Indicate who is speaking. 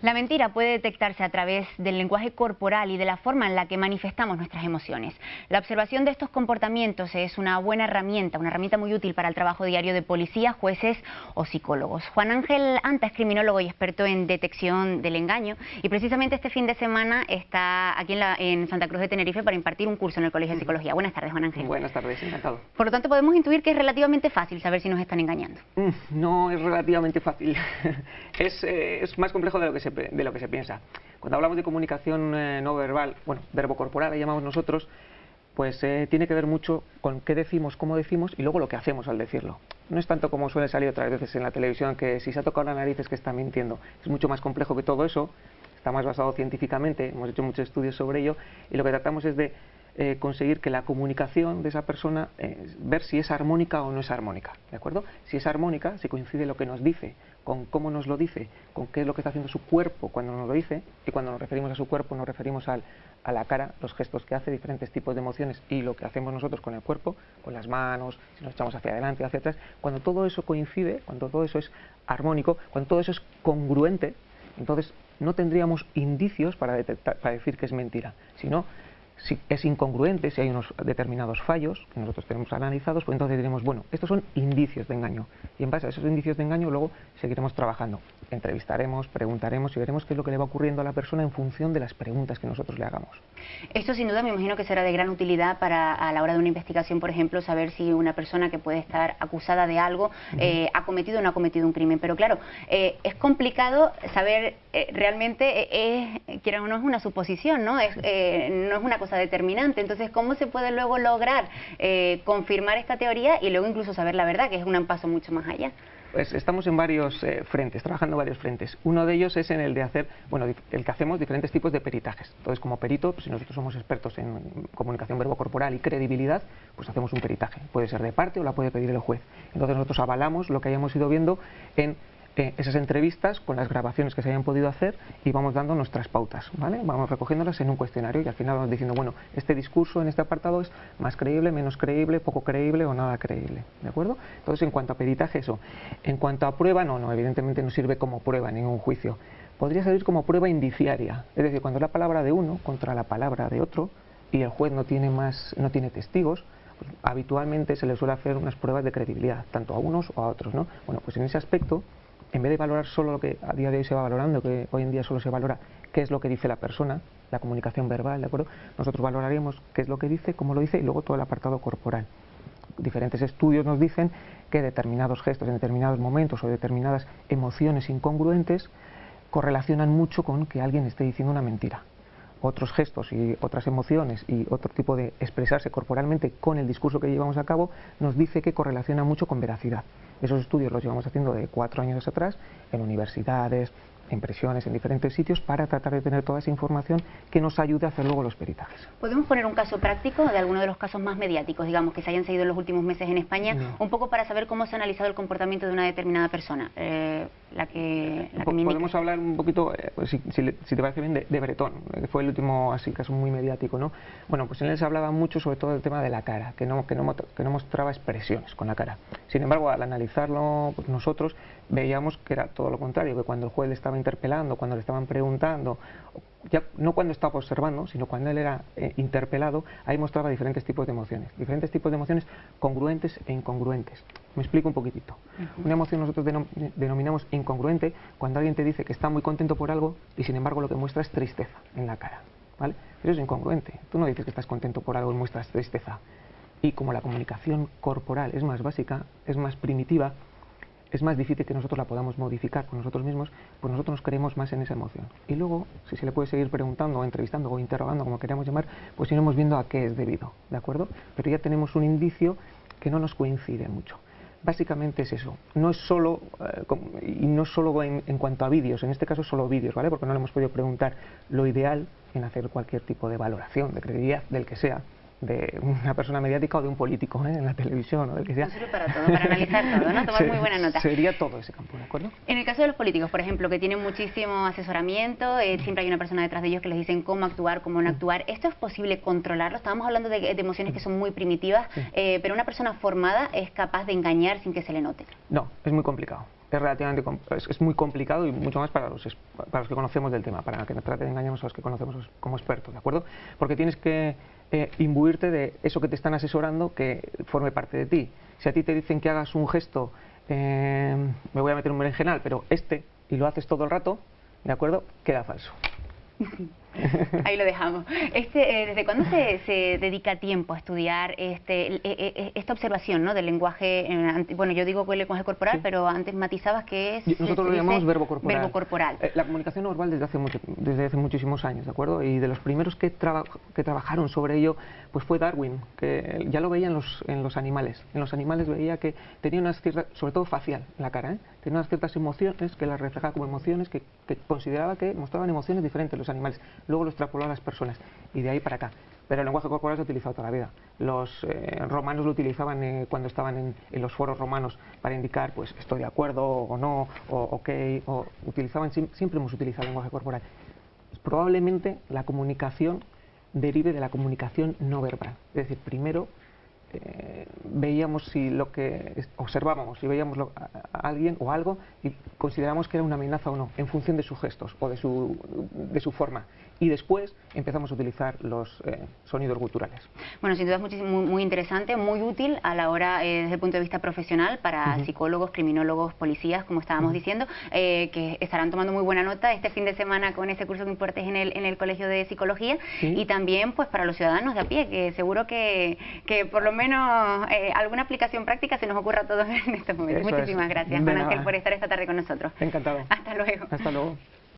Speaker 1: La mentira puede detectarse a través del lenguaje corporal y de la forma en la que manifestamos nuestras emociones. La observación de estos comportamientos es una buena herramienta, muy útil para el trabajo diario de policías, jueces o psicólogos. Juan Ángel Anta es criminólogo y experto en detección del engaño y precisamente este fin de semana está aquí en Santa Cruz de Tenerife para impartir un curso en el Colegio de Psicología. Buenas tardes, Juan Ángel.
Speaker 2: Buenas tardes, encantado.
Speaker 1: Por lo tanto, podemos intuir que es relativamente fácil saber si nos están engañando.
Speaker 2: No es relativamente fácil. Es más complejo de lo que se piensa. Cuando hablamos de comunicación no verbal, bueno, verbo corporal, la llamamos nosotros, pues tiene que ver mucho con qué decimos, cómo decimos y luego lo que hacemos al decirlo. No es tanto como suele salir otras veces en la televisión, que si se ha tocado la nariz es que está mintiendo. Es mucho más complejo que todo eso, está más basado científicamente, hemos hecho muchos estudios sobre ello y lo que tratamos es de conseguir que la comunicación de esa persona, ver si es armónica o no es armónica, ¿de acuerdo? Si es armónica, si coincide lo que nos dice con cómo nos lo dice, con qué es lo que está haciendo su cuerpo cuando nos lo dice, y cuando nos referimos a su cuerpo nos referimos a la cara, los gestos que hace, diferentes tipos de emociones y lo que hacemos nosotros con el cuerpo, con las manos, si nos echamos hacia adelante, hacia atrás, cuando todo eso coincide, cuando todo eso es armónico, cuando todo eso es congruente, entonces no tendríamos indicios para decir que es mentira, sino si es incongruente, si hay unos determinados fallos que nosotros tenemos analizados, pues entonces diremos, bueno, estos son indicios de engaño. Y en base a esos indicios de engaño luego seguiremos trabajando. Entrevistaremos, preguntaremos y veremos qué es lo que le va ocurriendo a la persona en función de las preguntas que nosotros le hagamos.
Speaker 1: Esto sin duda me imagino que será de gran utilidad para a la hora de una investigación, por ejemplo, saber si una persona que puede estar acusada de algo ha cometido o no ha cometido un crimen. Pero claro, es complicado saber realmente, quiero o no, es una suposición, ¿no? No es una cosa determinante. Entonces, ¿cómo se puede luego lograr confirmar esta teoría y luego incluso saber la verdad, que es un paso mucho más allá?
Speaker 2: Pues estamos en varios frentes, trabajando en varios frentes. Uno de ellos es en el de hacer, bueno, el que hacemos diferentes tipos de peritajes. Entonces, como perito, pues si nosotros somos expertos en comunicación verbocorporal y credibilidad, pues hacemos un peritaje. Puede ser de parte o la puede pedir el juez. Entonces nosotros avalamos lo que hayamos ido viendo en esas entrevistas con las grabaciones que se hayan podido hacer y vamos dando nuestras pautas, ¿vale? Vamos recogiéndolas en un cuestionario y al final vamos diciendo, bueno, este discurso en este apartado es más creíble, menos creíble, poco creíble o nada creíble, ¿de acuerdo? Entonces, en cuanto a peritaje, eso. En cuanto a prueba, no, evidentemente no sirve como prueba en ningún juicio. Podría servir como prueba indiciaria, es decir, cuando es la palabra de uno contra la palabra de otro y el juez no tiene testigos, pues, habitualmente se le suele hacer unas pruebas de credibilidad, tanto a unos o a otros, ¿no? Bueno, pues en ese aspecto, en vez de valorar solo lo que a día de hoy se va valorando, que hoy en día solo se valora qué es lo que dice la persona, la comunicación verbal, ¿de acuerdo? Nosotros valoraremos qué es lo que dice, cómo lo dice y luego todo el apartado corporal. Diferentes estudios nos dicen que determinados gestos en determinados momentos o determinadas emociones incongruentes correlacionan mucho con que alguien esté diciendo una mentira. Otros gestos y otras emociones y otro tipo de expresarse corporalmente con el discurso que llevamos a cabo nos dice que correlaciona mucho con veracidad. Esos estudios los llevamos haciendo de 4 años atrás en universidades, en prisiones, en diferentes sitios, para tratar de tener toda esa información que nos ayude a hacer luego los peritajes.
Speaker 1: ¿Podemos poner un caso práctico de alguno de los casos más mediáticos, digamos, que se hayan seguido en los últimos meses en España, un poco para saber cómo se ha analizado el comportamiento de una determinada persona?
Speaker 2: Podemos hablar un poquito, si te parece bien, de Bretón, que fue el último así caso muy mediático, ¿no? Bueno, pues en él se hablaba mucho sobre todo del tema de la cara, que no mostraba expresiones con la cara. Sin embargo, al analizarlo pues nosotros veíamos que era todo lo contrario, que cuando el juez le estaba interpelando, cuando le estaban preguntando, ya no cuando estaba observando, sino cuando él era interpelado, ahí mostraba diferentes tipos de emociones congruentes e incongruentes. Me explico un poquitito. Una emoción nosotros denominamos incongruente cuando alguien te dice que está muy contento por algo y sin embargo lo que muestra es tristeza en la cara, ¿vale? Eso es incongruente. Tú no dices que estás contento por algo y muestras tristeza. Y como la comunicación corporal es más básica, es más primitiva, es más difícil que nosotros la podamos modificar con nosotros mismos, pues nosotros nos creemos más en esa emoción. Y luego, si se le puede seguir preguntando, o entrevistando, o interrogando, como queramos llamar, pues iremos viendo a qué es debido, ¿de acuerdo? Pero ya tenemos un indicio que no nos coincide mucho. Básicamente es eso, no es solo, y no solo en cuanto a vídeos, en este caso solo vídeos, ¿vale? Porque no le hemos podido preguntar lo ideal en hacer cualquier tipo de valoración, de credibilidad, del que sea, de una persona mediática o de un político, en la televisión o del que sea.
Speaker 1: No sirve para todo, para analizar todo, ¿no? Tomar muy buena nota.
Speaker 2: Sería todo ese campo, ¿de acuerdo?
Speaker 1: En el caso de los políticos, por ejemplo, que tienen muchísimo asesoramiento, siempre hay una persona detrás de ellos que les dicen cómo actuar, cómo no actuar. ¿Esto es posible controlarlo? Estábamos hablando de emociones que son muy primitivas, pero una persona formada es capaz de engañar sin que se le note.
Speaker 2: No, es muy complicado. es relativamente es muy complicado y mucho más para los que conocemos del tema, para que no trate de engañarnos a los que conocemos como expertos, ¿de acuerdo? Porque tienes que imbuirte de eso que te están asesorando que forme parte de ti. Si a ti te dicen que hagas un gesto, me voy a meter un berenjenal, pero y lo haces todo el rato, ¿de acuerdo? Queda falso.
Speaker 1: Ahí lo dejamos. ¿Desde cuándo se dedica tiempo a estudiar esta observación, ¿no?, del lenguaje? Bueno, yo digo el lenguaje corporal, sí, pero antes matizabas que es...
Speaker 2: Nosotros lo llamamos verbo corporal.
Speaker 1: Verbo corporal.
Speaker 2: La comunicación no verbal desde hace muchísimos años, ¿de acuerdo? Y de los primeros que trabajaron sobre ello, pues fue Darwin, que ya lo veía en los animales. En los animales veía que tenía unas ciertas, sobre todo facial, en la cara, tenía unas ciertas emociones que las reflejaba como emociones que consideraba que mostraban emociones diferentes los animales. Luego lo extrapoló a las personas y de ahí para acá. Pero el lenguaje corporal se ha utilizado toda la vida. Los romanos lo utilizaban cuando estaban en los foros romanos para indicar, pues, estoy de acuerdo o no, o ok, o utilizaban, siempre hemos utilizado el lenguaje corporal. Probablemente la comunicación derive de la comunicación no verbal. Es decir, primero veíamos si lo que observábamos, si veíamos a alguien o algo y consideramos que era una amenaza o no, en función de sus gestos o de su forma. Y después empezamos a utilizar los sonidos guturales.
Speaker 1: Bueno, sin duda es muy interesante, muy útil a la hora, desde el punto de vista profesional, para psicólogos, criminólogos, policías, como estábamos diciendo, que estarán tomando muy buena nota este fin de semana con ese curso que impartes en el Colegio de Psicología, y también pues para los ciudadanos de a pie, que seguro que por lo menos alguna aplicación práctica se nos ocurra a todos en estos momentos. Muchísimas gracias, Juan Ángel, por estar esta tarde con nosotros.
Speaker 2: Encantado.
Speaker 1: Hasta luego.
Speaker 2: Hasta luego.